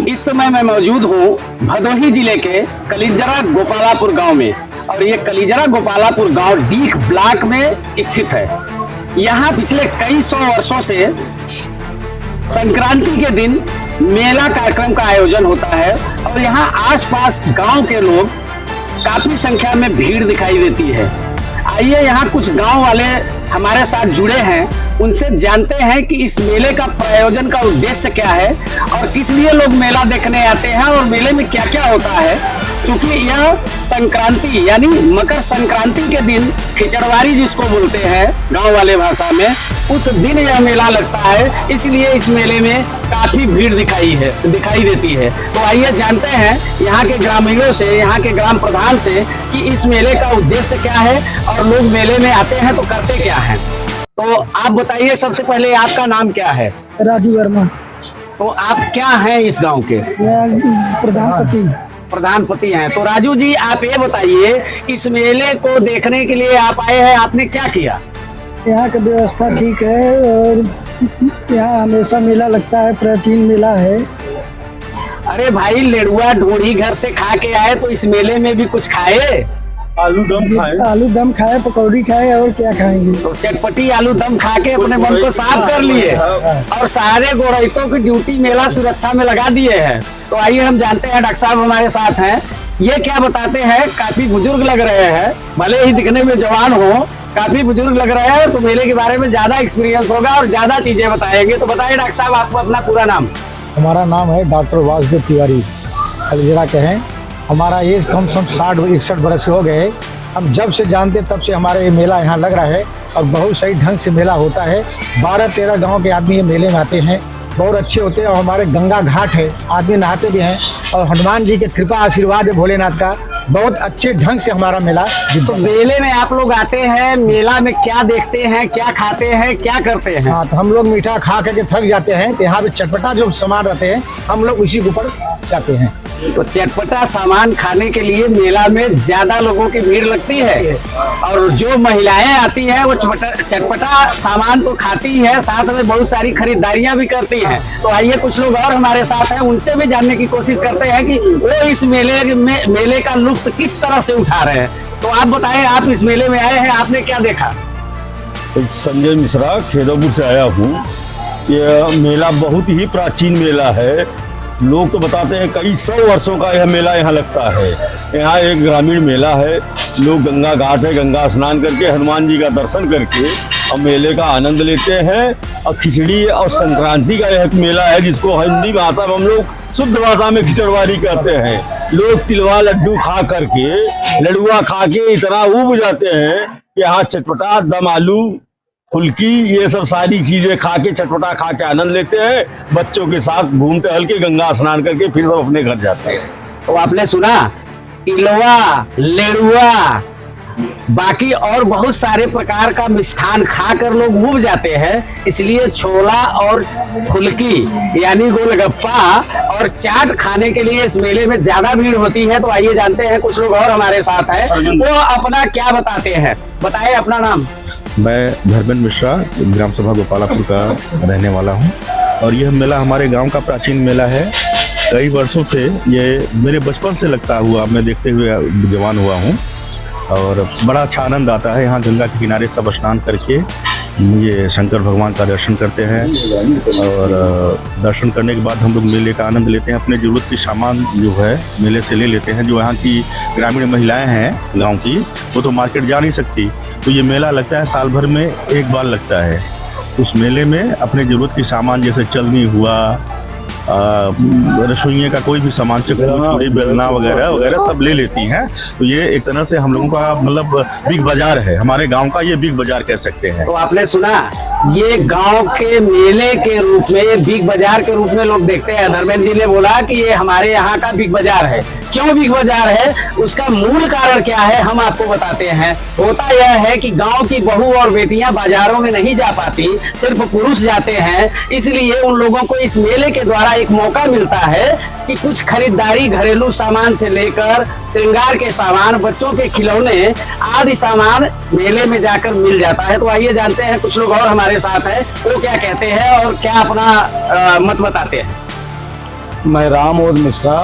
इस समय मैं मौजूद हूँ भदोही जिले के कलिजरा गोपालापुर गांव में और ये कलिजरा गोपालापुर गांव डीख ब्लॉक में स्थित है। यहाँ पिछले कई सौ वर्षों से संक्रांति के दिन मेला कार्यक्रम का आयोजन होता है और यहाँ आसपास गांव के लोग काफी संख्या में भीड़ दिखाई देती है। आइए यहाँ कुछ गांव वाले हमारे साथ जुड़े हैं, उनसे जानते हैं कि इस मेले का प्रायोजन का उद्देश्य क्या है और किस लिए लोग मेला देखने आते हैं और मेले में क्या क्या होता है। क्योंकि यह संक्रांति यानी मकर संक्रांति के दिन खिचड़वारी जिसको बोलते हैं गांव वाले भाषा में, उस दिन यह मेला लगता है, इसलिए इस मेले में काफी भीड़ दिखाई देती है। तो आइए जानते हैं यहाँ के ग्रामीणों से, यहाँ के ग्राम प्रधान से कि इस मेले का उद्देश्य क्या है और लोग मेले में आते हैं तो करते क्या हैं। तो आप बताइए, सबसे पहले आपका नाम क्या है? राजू वर्मा। तो आप क्या हैं इस गाँव के? प्रधानपति हैं। तो राजू जी, आप ये बताइए, इस मेले को देखने के लिए आप आए हैं, आपने क्या किया? यहाँ की व्यवस्था ठीक है और यहाँ हमेशा मेला लगता है, प्राचीन मेला है। अरे भाई, लेड़ुआ ढोड़ी घर से खा के आए तो इस मेले में भी कुछ खाए? आलू दम खाए, पकौड़ी खाए और क्या खाएंगे। तो चटपटी आलू दम खा के अपने मन को साफ कर लिए और सारे गोरैतों की ड्यूटी मेला सुरक्षा में लगा दिए हैं। तो आइए हम जानते हैं, डॉक्टर साहब हमारे साथ हैं, ये क्या बताते हैं। काफी बुजुर्ग लग रहे हैं, भले ही दिखने में जवान हो, काफी बुजुर्ग लग रहे हैं, तो मेले के बारे में ज्यादा एक्सपीरियंस होगा और ज्यादा चीजें बताएंगे। तो बताइए डॉक्टर साहब, आपको अपना पूरा नाम? हमारा नाम है डॉक्टर वासुदेव तिवारी, कलिजरा के हैं। हमारा एज कम से कम 60-61 बरस हो गए। हम जब से जानते तब से हमारा ये मेला यहाँ लग रहा है और बहुत सही ढंग से मेला होता है। 12-13 गांव के आदमी ये मेले में आते हैं, बहुत अच्छे होते हैं। और हमारे गंगा घाट है, आदमी नहाते भी हैं और हनुमान जी के कृपा आशीर्वाद है भोलेनाथ का, बहुत अच्छे ढंग से हमारा मेला। तो मेले में आप लोग आते हैं, मेला में क्या देखते हैं, क्या खाते हैं, क्या करते हैं? हाँ, तो हम लोग मीठा खा करके थक जाते हैं, तो यहाँ पे चटपटा जो सामान रहते हैं हम लोग उसी के ऊपर जाते हैं। तो चटपटा सामान खाने के लिए मेला में ज्यादा लोगों की भीड़ लगती है और जो महिलाएं आती हैं वो चटपटा सामान तो खाती है, साथ में बहुत सारी खरीदारियां भी करती हैं। तो आइए कुछ लोग और हमारे साथ हैं, उनसे भी जानने की कोशिश करते हैं कि वो इस मेले का लुत्फ किस तरह से उठा रहे हैं। तो आप बताएं, आप इस मेले में आए हैं, आपने क्या देखा? संजय मिश्रा खेदोपुर से आया हूँ। यह मेला बहुत ही प्राचीन मेला है। लोग तो बताते हैं कई सौ वर्षों का यह मेला यहाँ लगता है। यहाँ एक ग्रामीण मेला है, लोग गंगा घाट है, गंगा स्नान करके हनुमान जी का दर्शन करके और मेले का आनंद लेते हैं। और खिचड़ी और संक्रांति का यह मेला है जिसको हिंदी भाषा में हम लोग शुद्ध भाषा में खिचड़वारी कहते हैं। लोग तिलवा लड्डू खा करके, लडुआ खा के इतना ऊब जाते हैं कि यहाँ चटपटा दम आलू फुल्की ये सब सारी चीजें खा के, चटपटा खा के आनंद लेते हैं। बच्चों के साथ घूम टहल के गंगा स्नान करके फिर सब अपने घर जाते हैं। तो आपने सुना, तिलवा, लेड़ुआ, बाकी और बहुत सारे प्रकार का मिष्ठान खाकर लोग ऊब जाते हैं। इसलिए छोला और फुल्की यानी गोलगप्पा और चाट खाने के लिए इस मेले में ज्यादा भीड़ होती है। तो आइए जानते हैं, कुछ लोग और हमारे साथ हैं, वो अपना क्या बताते हैं। बताइए अपना नाम। मैं धर्मेंद्र मिश्रा, ग्राम सभा गोपालापुर का रहने वाला हूं और यह मेला हमारे गांव का प्राचीन मेला है। कई वर्षों से ये मेरे बचपन से लगता हुआ मैं देखते हुए जवान हुआ हूं और बड़ा अच्छा आनंद आता है। यहाँ गंगा के किनारे सब स्नान करके ये शंकर भगवान का दर्शन करते हैं और दर्शन करने के बाद हम लोग मेले का आनंद लेते हैं। अपने ज़रूरत की सामान जो है मेले से ले लेते हैं। जो यहाँ की ग्रामीण महिलाएं हैं गांव की, वो तो मार्केट जा नहीं सकती, तो ये मेला लगता है साल भर में एक बार लगता है। उस मेले में अपने ज़रूरत की सामान जैसे चलनी हुआ, रसोइये का कोई भी सामान, चक्कू, बेलना वगैरह वगैरह सब ले लेती हैं। तो ये एक तरह से हम लोगों का मतलब बिग बाजार है, हमारे गांव का ये बिग बाजार कह सकते हैं। तो आपने सुना, ये गांव के मेले के रूप में, ये बिग बाजार के रूप में लोग देखते हैं। धर्मेंद्र जी ने बोला कि ये हमारे यहाँ का बिग बाजार है। क्यों बिग बाजार है, उसका मूल कारण क्या है, हम आपको बताते हैं। होता यह है कि गांव की बहू और बेटियां बाजारों में नहीं जा पाती, सिर्फ पुरुष जाते हैं। इसलिए उन लोगों को इस मेले के द्वारा एक मौका मिलता है कि कुछ खरीदारी, घरेलू सामान से लेकर श्रृंगार के सामान, बच्चों के खिलौने आदि सामान मेले में जाकर मिल जाता है। तो आइए जानते हैं, कुछ लोग और हमारे साथ हैं, वो क्या कहते हैं और क्या अपना मत बताते हैं। मैं रामोद मिश्रा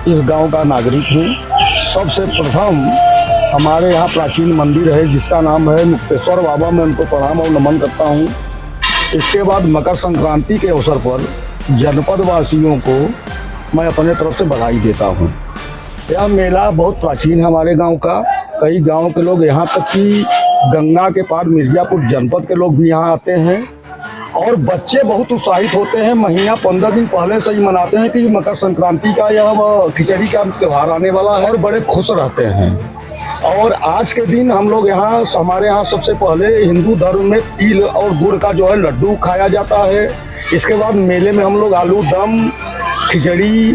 इस गांव का नागरिक हूँ। सबसे प्रथम हमारे यहाँ प्राचीन मंदिर है जिसका नाम है मुक्तेश्वर बाबा। मैं उनको प्रणाम और नमन करता हूँ। इसके बाद मकर संक्रांति के अवसर पर जनपद वासियों को मैं अपने तरफ से बधाई देता हूँ। यह मेला बहुत प्राचीन है हमारे गांव का। कई गांव के लोग, यहाँ तक कि गंगा के पार मिर्जापुर जनपद के लोग भी यहाँ आते हैं और बच्चे बहुत उत्साहित होते हैं। महीना 15 दिन पहले से ही मनाते हैं कि मकर संक्रांति का या खिचड़ी का त्यौहार आने वाला है और बड़े खुश रहते हैं। और आज के दिन हम लोग यहाँ, हमारे यहाँ सबसे पहले हिंदू धर्म में तिल और गुड़ का जो है लड्डू खाया जाता है। इसके बाद मेले में हम लोग आलू दम, खिचड़ी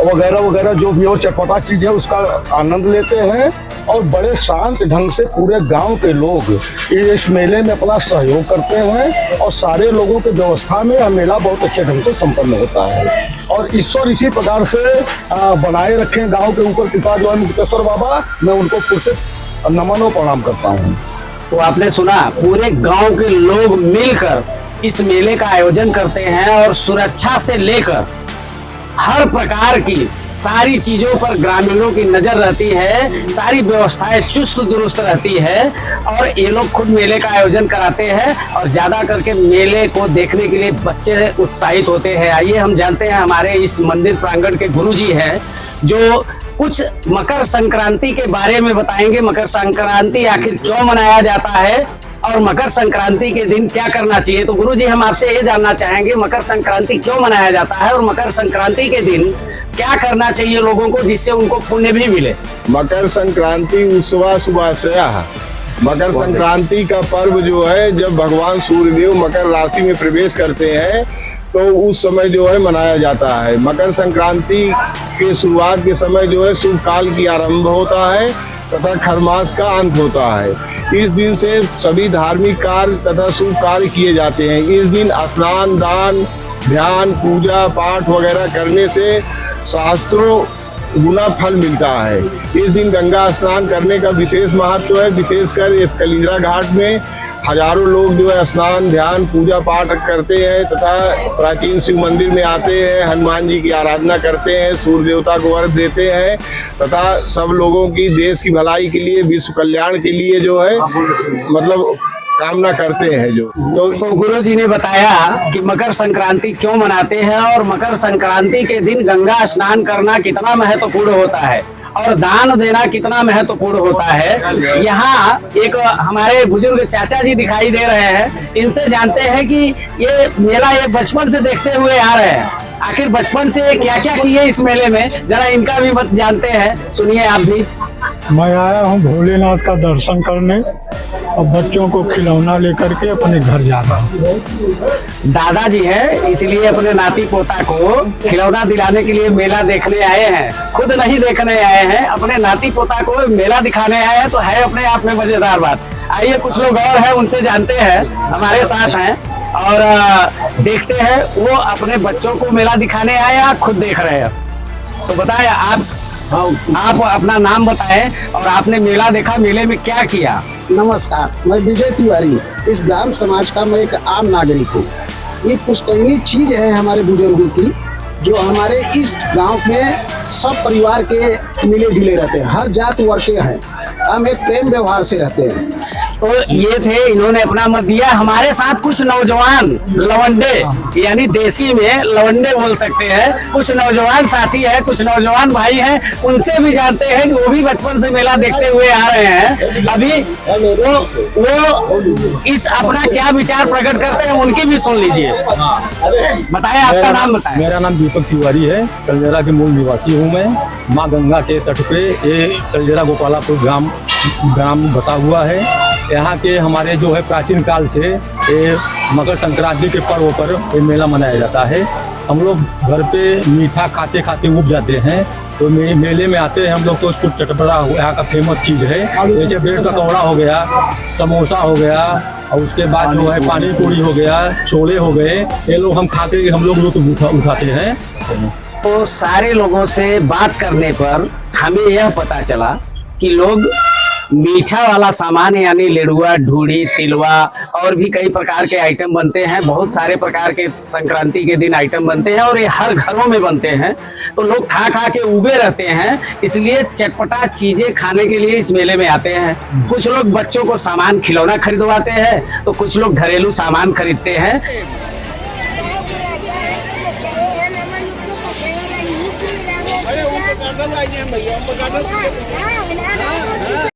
वगैरह वगैरह जो भी और चटपटा चीज़ है उसका आनंद लेते हैं और बड़े शांत ढंग से पूरे गांव के लोग इस मेले में अपना सहयोग करते हैं और सारे लोगों के व्यवस्था में यह मेला बहुत अच्छे ढंग से संपन्न होता है। और ईश्वर इसी प्रकार से बनाए रखें गांव के ऊपर कृपा जो है मुक्तेश्वर बाबा, मैं उनको फिर से नमन और प्रणाम करता हूँ। तो आपने सुना, पूरे गांव के लोग मिलकर इस मेले का आयोजन करते हैं और सुरक्षा से लेकर हर प्रकार की सारी चीजों पर ग्रामीणों की नजर रहती है। सारी व्यवस्थाएं चुस्त दुरुस्त रहती है और ये लोग खुद मेले का आयोजन कराते हैं और ज्यादा करके मेले को देखने के लिए बच्चे उत्साहित होते हैं। आइए हम जानते हैं, हमारे इस मंदिर प्रांगण के गुरुजी हैं जो कुछ मकर संक्रांति के बारे में बताएंगे। मकर संक्रांति आखिर क्यों मनाया जाता है और मकर संक्रांति के दिन क्या करना चाहिए। तो गुरुजी, हम आपसे ये जानना चाहेंगे, मकर संक्रांति क्यों मनाया जाता है और मकर संक्रांति के दिन क्या करना चाहिए लोगों को जिससे उनको पुण्य भी मिले। मकर संक्रांति उत्सव सुबह से मकर संक्रांति का पर्व जो है, जब भगवान सूर्यदेव मकर राशि में प्रवेश करते हैं तो उस समय जो है मनाया जाता है। मकर संक्रांति के शुरुआत के समय जो है शुभ काल की आरंभ होता है तथा खरमास का अंत होता है। इस दिन से सभी धार्मिक कार्य तथा शुभ कार्य किए जाते हैं। इस दिन स्नान, दान, ध्यान, पूजा पाठ वगैरह करने से शास्त्रों गुना फल मिलता है। इस दिन गंगा स्नान करने का विशेष महत्व है। विशेषकर इस कलिंद्रा घाट में हजारों लोग जो है स्नान, ध्यान, पूजा पाठ करते हैं तथा प्राचीन शिव मंदिर में आते हैं, हनुमान जी की आराधना करते हैं, सूर्य देवता को अर्घ देते हैं तथा सब लोगों की देश की भलाई के लिए, विश्व कल्याण के लिए जो है मतलब कामना करते हैं। जो तो गुरु जी ने बताया कि मकर संक्रांति क्यों मनाते हैं और मकर संक्रांति के दिन गंगा स्नान करना कितना महत्वपूर्ण होता है और दान देना कितना महत्वपूर्ण होता है। यहाँ एक हमारे बुजुर्ग चाचा जी दिखाई दे रहे हैं, इनसे जानते हैं कि ये मेला ये बचपन से देखते हुए आ रहे हैं। आखिर बचपन से क्या क्या किए इस मेले में, जरा इनका भी मत जानते हैं, सुनिए आप भी। मैं आया हूँ भोलेनाथ का दर्शन करने और बच्चों को खिलौना लेकर के अपने घर जा रहा हूँ। दादाजी हैं, इसलिए अपने नाती पोता को खिलौना दिलाने के लिए मेला देखने आए हैं। खुद नहीं देखने आए हैं, अपने नाती पोता को मेला दिखाने आए हैं, तो है अपने आप में मजेदार बात। आइए कुछ लोग और हैं, उनसे जानते हैं, हमारे साथ हैं और देखते हैं वो अपने बच्चों को मेला दिखाने आए या खुद देख रहे हैं। तो बताएं आप अपना नाम बताएं और आपने मेला देखा, मेले में क्या किया। नमस्कार, मैं विजय तिवारी, इस ग्राम समाज का मैं एक आम नागरिक हूँ। ये पुश्तैनी चीज है हमारे बुजुर्गों की, जो हमारे इस गांव में सब परिवार के मिले जुले रहते हैं, हर जात वर्ग के हैं, हम एक प्रेम व्यवहार से रहते हैं। तो ये थे, इन्होंने अपना मत दिया। हमारे साथ कुछ नौजवान लवंडे, यानी देसी में लवंडे बोल सकते हैं, कुछ नौजवान साथी है, कुछ नौजवान भाई हैं, उनसे भी जानते हैं कि वो भी बचपन से मेला देखते हुए आ रहे हैं। अभी वो इस अपना क्या विचार प्रकट करते हैं, उनकी भी सुन लीजिए। बताएं, आपका नाम बताएं। मेरा नाम दीपक तिवारी है, कलजरा के मूल निवासी हूँ मैं। माँ गंगा के तट पे ये कलजरा गोपालापुर ग्राम बसा हुआ है। यहाँ के हमारे जो है प्राचीन काल से ये मकर संक्रांति के पर्व पर ये मेला मनाया जाता है। हम लोग घर पे मीठा खाते खाते उब जाते हैं, तो मेले में आते हैं हम लोग, तो कुछ चटपटा यहाँ का फेमस चीज़ है, जैसे ब्रेड पकौड़ा हो गया, समोसा हो गया और उसके बाद जो है पानी पूरी हो गया, छोले हो गए, ये लोग हम खा के हम लोग लुत्फ उठाते हैं। तो सारे लोगों से बात करने पर हमें यह पता चला कि लोग मीठा वाला सामान यानी लेडुआ, ढूढ़ी, तिलवा और भी कई प्रकार के आइटम बनते हैं। बहुत सारे प्रकार के संक्रांति के दिन आइटम बनते हैं और ये हर घरों में बनते हैं। तो लोग खा खा के उबे रहते हैं, इसलिए चटपटा चीजें खाने के लिए इस मेले में आते हैं। कुछ लोग बच्चों को सामान खिलौना खरीदवाते हैं तो कुछ लोग घरेलू सामान खरीदते हैं।